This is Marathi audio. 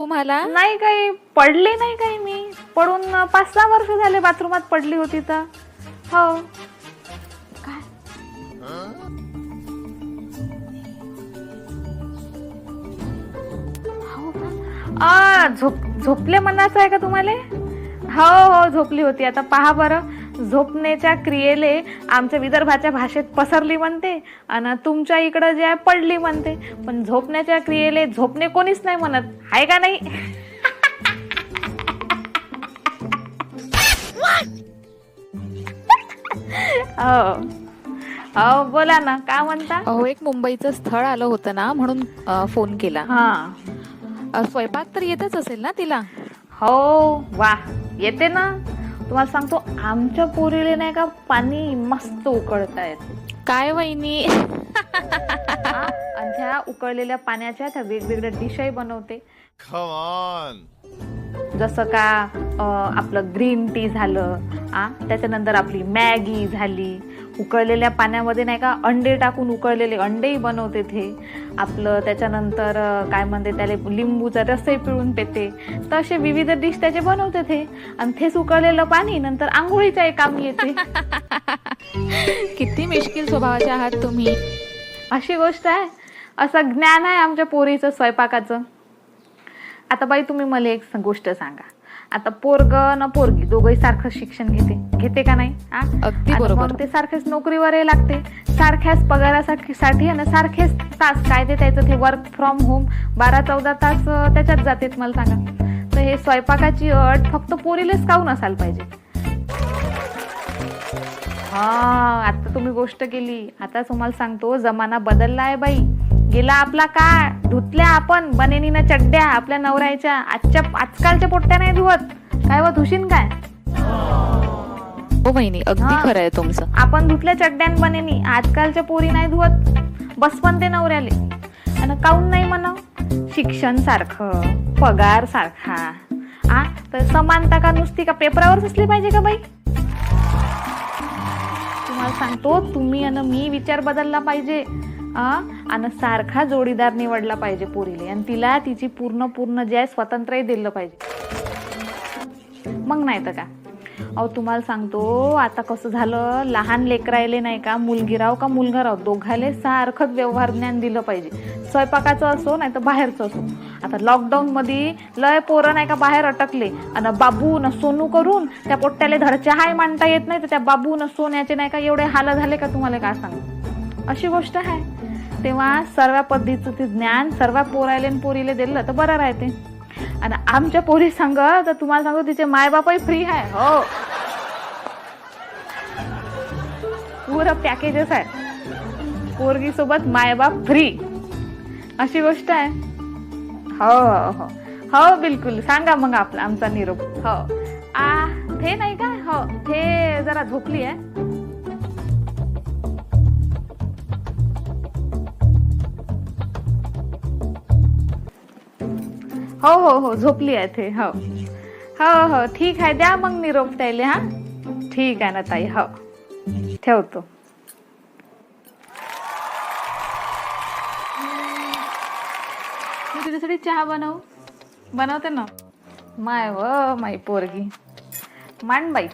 तुम्हाला? नाही काही पडले नाही काही, मी पडून 5-6 वर्ष झाले बाथरूमात पडली होती तर. हो. काय हो का? झोपले म्हणायचं आहे का तुम्हाला? हो हो झोपली होती. आता पहा बरं, झोपण्याच्या क्रियेले आमच्या विदर्भाच्या भाषेत पसरली म्हणते आणि तुमच्या इकडं जे आहे पडली म्हणते. पण झोपण्याच्या क्रियेले झोपणे कोणीच नाही म्हणत आहे का नाही? हो हो बोला ना, काय म्हणता? अहो, एक मुंबईचं स्थळ आलं होतं ना, म्हणून फोन केला. हा स्वयंपाक तर येतच असेल ना तिला? हो वा येते ना. तुम्हाला सांगतो, आमच्या पोरीले नाही का पाणी मस्त उकळता येते. काय वहिनी? आणि त्या उकळलेल्या पाण्याच्या त्या वेगवेगळ्या डिशही बनवते. Come on. जसं का आपलं ग्रीन टी झालं, त्याच्यानंतर आपली मॅगी झाली. उकळलेल्या पाण्यामध्ये नाही का अंडे टाकून उकळलेले अंडेही बनवते ते. आपलं त्याच्यानंतर काय म्हणते त्याला, लिंबूचा रसही पिळून पेते. तर असे विविध डिश त्याचे बनवते ते. आणि तेच उकळलेलं पाणी नंतर आंघोळीच्याही कामी येते. किती मिश्किल स्वभावाचे आहात तुम्ही. अशी गोष्ट आहे. असं ज्ञान आहे आमच्या पोरीचं स्वयंपाकाचं. आता बाई तुम्ही मला एक गोष्ट सांगा, आता पोरग न पोरगी दोघंही सारखं शिक्षण घेते का नाही? अगदी आणि बरोबर. मग ते सारखेच नोकरीवरही लागते, सारख्याच पगारासाठी आणि सारखेच तास काय ते त्याचं ते वर्क फ्रॉम होम 12-14 तास त्याच्यात जातेत. मला सांगा, तर हे स्वयंपाकाची अट फक्त पोरीलेच काहून असायला पाहिजे? आता तुम्ही गोष्ट केली. आता तुम्हाला सांगतो, जमाना बदलला आहे बाई. गेला आपला काळ. धुतल्या आपण बनेनीनं चड्ड्या आपल्या नवऱ्याच्या. आजकालच्या पोट्ट्या नाही धुवत. काय व धुशीन काय? हो वहिनी, अगदी खरं आहे तुमचं. आपण धुतल्या चड्ड्यान बनेनी, आजकालच्या पोरी नाही धुवत. बस पण ते नवऱ्याले. आणि काऊन नाही म्हणा? शिक्षण सारखं, पगार सारखा, तर समानता का नुसती का पेपरावर असली पाहिजे का बाई? तुम्हाला सांगतो, तुम्ही आणि मी विचार बदलला पाहिजे. आणि सारखा जोडीदार निवडला पाहिजे पोरीले. आणि तिला तिची पूर्ण जे आहे स्वातंत्र्य दिलं पाहिजे. मग नाही तर का? अहो तुम्हाला सांगतो, आता कसं झालं, लहान लेकरायले नाही का, मुलगी राव का मुलगा राव, दोघाले सारखंच व्यवहार ज्ञान दिलं पाहिजे. स्वयंपाकाचं असो नाही तर बाहेरचं असो. आता लॉकडाऊन मध्ये लय पोरं नाही का बाहेर अटकले, आणि बाबू न सोनू करून त्या पोट्ट्याले धडच्या हाय मांडता येत नाही, तर त्या बाबू न सोन्याचे नाही का एवढे हाल झाले का तुम्हाला काय सांगू? अशी गोष्ट आहे. तेव्हा सर्व पद्धतीचं ज्ञान सर्व पोरायले पोरीले दिलं तर बरं राहते. आणि आमच्या पोरी सांग तर तुम्हाला सांगतो, तिचे मायबापही फ्री आहे. हो, पुरं पॅकेजच आहे. पोरगी सोबत मायबाप फ्री, अशी गोष्ट आहे. हो हो हो हो बिलकुल. सांगा मग आमचा निरोप. हो ते नाही का, हो ते जरा झोपली आहे. हो हो हो झोपली आहे ते. हो हो हो ठीक आहे. द्या मग निरोप त्याले. ठीक आहे ना ताई. हो ठेवतो. मी तुझ्यासाठी चहा बनवते ना. माय पोरगी मान बाई.